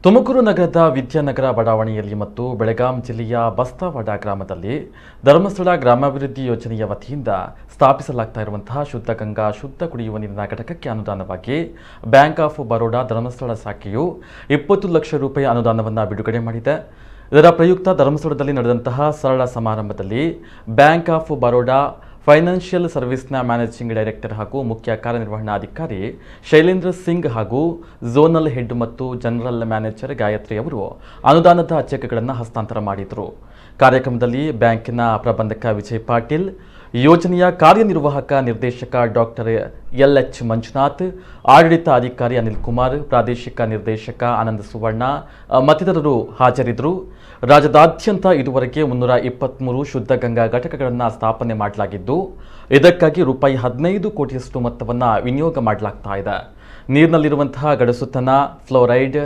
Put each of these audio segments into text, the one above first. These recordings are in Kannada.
ತುಮಕೂರು ನಗರದ ವಿದ್ಯಾನಗರ ಬಡಾವಣೆಯಲ್ಲಿ ಮತ್ತು ಬೆಳಗಾಂ ಜಿಲ್ಲೆಯ ಬಸ್ತಾವಡ ಗ್ರಾಮದಲ್ಲಿ ಧರ್ಮಸ್ಥಳ ಗ್ರಾಮಾಭಿವೃದ್ಧಿ ಯೋಜನೆಯ ವತಿಯಿಂದ ಸ್ಥಾಪಿಸಲಾಗ್ತಾ ಇರುವಂತಹ ಶುದ್ಧ ಗಂಗಾ ಶುದ್ಧ ಕುಡಿಯುವ ನೀರಿನ ಘಟಕಕ್ಕೆ ಅನುದಾನವಾಗಿ ಬ್ಯಾಂಕ್ ಆಫ್ ಬರೋಡಾ ಧರ್ಮಸ್ಥಳ ಶಾಖೆಯು 20 ಲಕ್ಷ ರೂಪಾಯಿ ಅನುದಾನವನ್ನು ಬಿಡುಗಡೆ ಮಾಡಿದೆ. ಇದರ ಪ್ರಯುಕ್ತ ಧರ್ಮಸ್ಥಳದಲ್ಲಿ ನಡೆದಂತಹ ಸರಳ ಸಮಾರಂಭದಲ್ಲಿ ಬ್ಯಾಂಕ್ ಆಫ್ ಬರೋಡಾ ಫೈನಾನ್ಷಿಯಲ್ ಸರ್ವಿಸ್ನ ಮ್ಯಾನೇಜಿಂಗ್ ಡೈರೆಕ್ಟರ್ ಹಾಗೂ ಮುಖ್ಯ ಕಾರ್ಯನಿರ್ವಹಣಾಧಿಕಾರಿ ಶೈಲೇಂದ್ರ ಸಿಂಗ್ ಹಾಗೂ ಝೋನಲ್ ಹೆಡ್ ಮತ್ತು ಜನರಲ್ ಮ್ಯಾನೇಜರ್ ಗಾಯತ್ರಿ ಅವರು ಅನುದಾನದ ಚೆಕ್ಗಳನ್ನು ಹಸ್ತಾಂತರ ಮಾಡಿದರು. ಕಾರ್ಯಕ್ರಮದಲ್ಲಿ ಬ್ಯಾಂಕಿನ ಪ್ರಬಂಧಕ ವಿಜಯ್ ಪಾಟೀಲ್, ಯೋಜನೆಯ ಕಾರ್ಯನಿರ್ವಾಹಕ ನಿರ್ದೇಶಕ ಡಾಕ್ಟರ್ ಎಲ್.ಎಚ್. ಮಂಜುನಾಥ್, ಆಡಳಿತ ಅಧಿಕಾರಿ ಅನಿಲ್ ಕುಮಾರ್, ಪ್ರಾದೇಶಿಕ ನಿರ್ದೇಶಕ ಆನಂದ ಸುವರ್ಣ ಮತ್ತಿತರರು ಹಾಜರಿದ್ದರು. ರಾಜ್ಯದಾದ್ಯಂತ ಇದುವರೆಗೆ 323 ಶುದ್ಧ ಗಂಗಾ ಘಟಕಗಳನ್ನು ಸ್ಥಾಪನೆ ಮಾಡಲಾಗಿದ್ದು, ಇದಕ್ಕಾಗಿ ರೂಪಾಯಿ 15 ಕೋಟಿಯಷ್ಟು ಮೊತ್ತವನ್ನು ವಿನಿಯೋಗ ಮಾಡಲಾಗ್ತಾ ಇದೆ. ನೀರಿನಲ್ಲಿರುವಂತಹ ಗಡಸುತನ, ಫ್ಲೋರೈಡ್,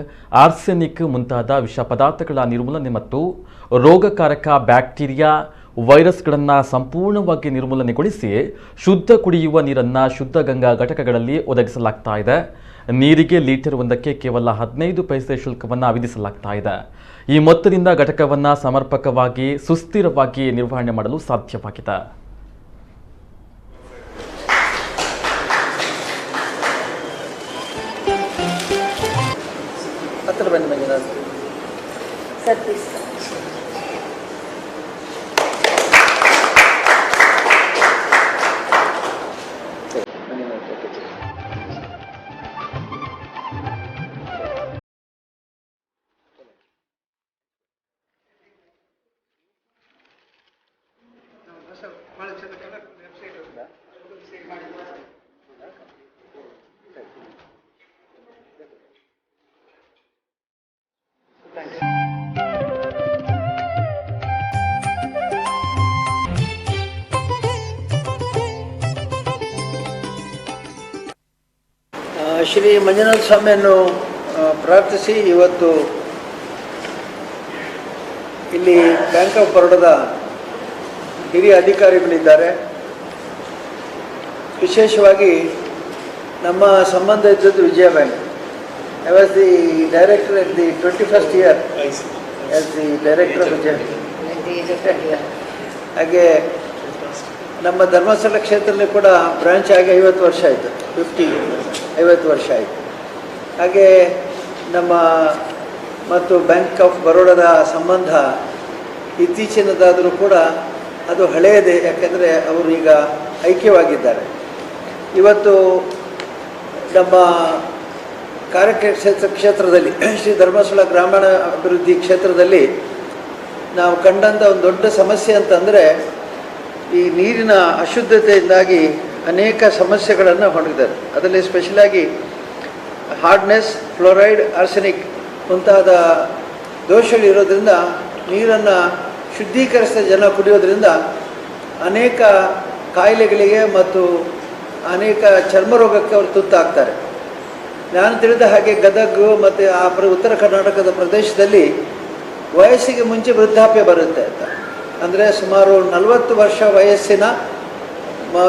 ಆರ್ಸೆನಿಕ್ ಮುಂತಾದ ವಿಷ ಪದಾರ್ಥಗಳ ನಿರ್ಮೂಲನೆ ಮತ್ತು ರೋಗಕಾರಕ ಬ್ಯಾಕ್ಟೀರಿಯಾ, ವೈರಸ್ಗಳನ್ನು ಸಂಪೂರ್ಣವಾಗಿ ನಿರ್ಮೂಲನೆಗೊಳಿಸಿ ಶುದ್ಧ ಕುಡಿಯುವ ನೀರನ್ನು ಶುದ್ಧ ಗಂಗಾ ಘಟಕಗಳಲ್ಲಿ ಒದಗಿಸಲಾಗ್ತಾ ಇದೆ. ನೀರಿಗೆ ಲೀಟರ್ ಒಂದಕ್ಕೆ ಕೇವಲ 15 ಪೈಸೆ ಶುಲ್ಕವನ್ನು ವಿಧಿಸಲಾಗ್ತಾ ಇದೆ. ಈ ಮೊತ್ತದಿಂದ ಘಟಕವನ್ನು ಸಮರ್ಪಕವಾಗಿ ಸುಸ್ಥಿರವಾಗಿ ನಿರ್ವಹಣೆ ಮಾಡಲು ಸಾಧ್ಯವಾಗಿದೆ. ಶ್ರೀ ಮಂಜುನಾಥ ಸ್ವಾಮಿಯನ್ನು ಪ್ರಾರ್ಥಿಸಿ ಇವತ್ತು ಇಲ್ಲಿ ಬ್ಯಾಂಕ್ ಆಫ್ ಬರೋಡಾದ ಹಿರಿಯ ಅಧಿಕಾರಿಗಳಿದ್ದಾರೆ. ವಿಶೇಷವಾಗಿ ನಮ್ಮ ಸಂಬಂಧ ಇದ್ದದ್ದು Vijaya bank. I was the director at the 21st year as the director of Vijaya. ಹಾಗೆ ನಮ್ಮ ಧರ್ಮಸ್ಥಳ ಕ್ಷೇತ್ರದಲ್ಲಿ ಕೂಡ ಬ್ರಾಂಚ್ ಆಗಿ 50 ವರ್ಷ ಆಯಿತು. 50 ವರ್ಷ ಆಯಿತು. ಹಾಗೆ ನಮ್ಮ ಮತ್ತು ಬ್ಯಾಂಕ್ ಆಫ್ ಬರೋಡಾದ ಸಂಬಂಧ ಇತ್ತೀಚಿನದಾದರೂ ಕೂಡ ಅದು ಹಳೆಯದೇ, ಯಾಕೆಂದರೆ ಅವರು ಈಗ ಐಕ್ಯವಾಗಿದ್ದಾರೆ. ಇವತ್ತು ನಮ್ಮ ಕ್ಷೇತ್ರದಲ್ಲಿ ಶ್ರೀ ಧರ್ಮಸ್ಥಳ ಗ್ರಾಮೀಣ ಅಭಿವೃದ್ಧಿ ಕ್ಷೇತ್ರದಲ್ಲಿ ನಾವು ಕಂಡಂಥ ಒಂದು ದೊಡ್ಡ ಸಮಸ್ಯೆ ಅಂತಂದರೆ ಈ ನೀರಿನ ಅಶುದ್ಧತೆಯಿಂದಾಗಿ ಅನೇಕ ಸಮಸ್ಯೆಗಳನ್ನು ಹೊಂದಿದ್ದಾರೆ. ಅದರಲ್ಲಿ ಸ್ಪೆಷಲಾಗಿ ಹಾರ್ಡ್ನೆಸ್, ಫ್ಲೋರೈಡ್, ಆರ್ಸೆನಿಕ್ ಮುಂತಾದ ದೋಷಗಳಿರೋದ್ರಿಂದ ನೀರನ್ನು ಶುದ್ಧೀಕರಿಸಿದ ಜನ ಕುಡಿಯೋದ್ರಿಂದ ಅನೇಕ ಕಾಯಿಲೆಗಳಿಗೆ ಮತ್ತು ಅನೇಕ ಚರ್ಮ ರೋಗಕ್ಕೆ ಅವರು ತುತ್ತಾಗ್ತಾರೆ. ನಾನು ತಿಳಿದ ಹಾಗೆ ಗದಗ ಮತ್ತು ಆ ಉತ್ತರ ಕರ್ನಾಟಕದ ಪ್ರದೇಶದಲ್ಲಿ ವಯಸ್ಸಿಗೆ ಮುಂಚೆ ವೃದ್ಧಾಪ್ಯ ಬರುತ್ತೆ ಅಂತ. ಅಂದರೆ ಸುಮಾರು 40 ವರ್ಷ ವಯಸ್ಸಿನ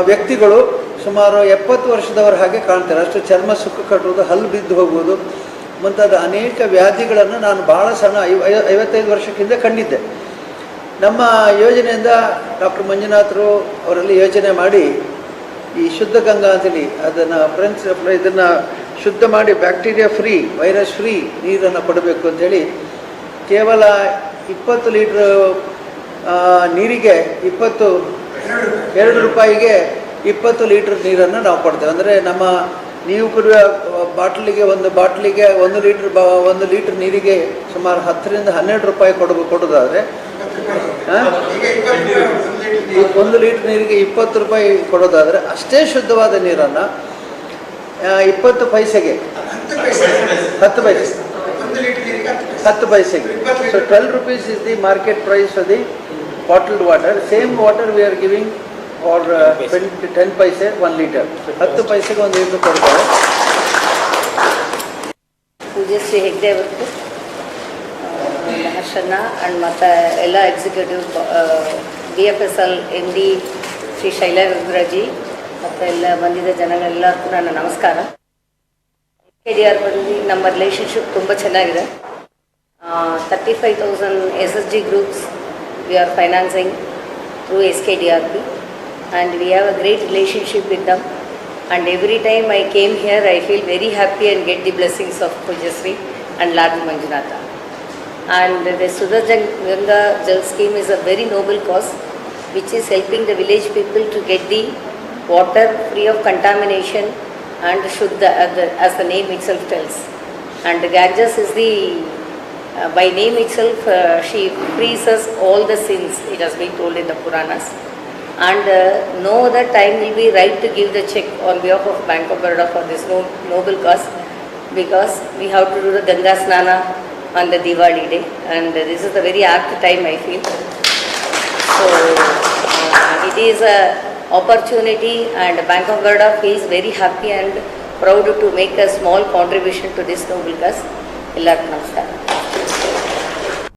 ವ್ಯಕ್ತಿಗಳು ಸುಮಾರು 70 ವರ್ಷದವರ ಹಾಗೆ ಕಾಣ್ತಾರೆ. ಅಷ್ಟು ಚರ್ಮ ಸುಕ್ಕು ಕಟ್ಟುವುದು, ಹಲ್ಲು ಬಿದ್ದು ಹೋಗುವುದು ಮುಂತಾದ ಅನೇಕ ವ್ಯಾಧಿಗಳನ್ನು ನಾನು ಭಾಳ ಸಣ್ಣ 55 ವರ್ಷಕ್ಕಿಂತ ಕಂಡಿದ್ದೆ. ನಮ್ಮ ಯೋಜನೆಯಿಂದ ಡಾಕ್ಟರ್ ಮಂಜುನಾಥರು ಅವರಲ್ಲಿ ಯೋಚನೆ ಮಾಡಿ ಈ ಶುದ್ಧ ಗಂಗಾ ಅಂತೇಳಿ ಅದನ್ನು ಇದನ್ನು ಶುದ್ಧ ಮಾಡಿ ಬ್ಯಾಕ್ಟೀರಿಯಾ ಫ್ರೀ, ವೈರಸ್ ಫ್ರೀ ನೀರನ್ನು ಕೊಡಬೇಕು ಅಂಥೇಳಿ ಕೇವಲ 20 ಲೀಟ್ರ್ ನೀರಿಗೆ 2 ರೂಪಾಯಿಗೆ 20 ಲೀಟ್ರ್ ನೀರನ್ನು ನಾವು ಕೊಡ್ತೇವೆ. ಅಂದರೆ ನೀವು ಕುಡಿಯುವ ಒಂದು ಬಾಟ್ಲಿಗೆ 1 ಲೀಟ್ರ್ ನೀರಿಗೆ ಸುಮಾರು 10 ರಿಂದ 12 ರೂಪಾಯಿ ಕೊಡೋದಾದರೆ 1 ಲೀಟ್ರ್ ನೀರಿಗೆ 20 ರೂಪಾಯಿ ಕೊಡೋದಾದರೆ ಅಷ್ಟೇ ಶುದ್ಧವಾದ ನೀರನ್ನು 20 ಪೈಸೆಗೆ 10 ಪೈಸೆಗೆ. So 12 rupees is the market price for the bottled water. Same water we are giving for 10 paise 1 liter. 10 ಪೈಸೆಗೆ 1 litre ಕೊಡ್ತಾರೆ. ಪೂಜ್ಯ ಶ್ರೀ ಹೆಗ್ಡೆ ಅವರಿಗೆ ಮಹರ್ಷನ್ನ ಆ್ಯಂಡ್ ಮತ್ತು ಎಲ್ಲ ಎಕ್ಸಿಕ್ಯೂಟಿವ್ BFSL MD ಶ್ರೀ ಶೈಲೇಂದ್ರಜಿ ಮತ್ತು ಎಲ್ಲ ಬಂದಿದ್ದ ಜನಗಳೆಲ್ಲರಿಗೂ ನನ್ನ ನಮಸ್ಕಾರ. KDR ಬಂದು ನಮ್ಮ ರಿಲೇಷನ್ಶಿಪ್ ತುಂಬ ಚೆನ್ನಾಗಿದೆ. 35,000 SSG groups we are financing through SKDRP, and we have a great relationship with them. And every time I came here, I feel very happy and get the blessings of Pujasri and Lord Manjunatha. And the Sudarshan Ganga Jal scheme is a very noble cause, which is helping the village people to get the water free of contamination and Shuddha, as the name itself tells. And Ganges is the, by name itself, she frees us all the sins, it has been told in the Puranas. And no other time will be right to give the check on behalf of Bank of Baroda for this noble cause, because we have to do the Ganga Snana on the Diwali day, and this is the very apt time, I feel. So it is a opportunity, and Bank of Baroda feels very happy and proud to make a small contribution to this noble cause. Ellarku namaskaram.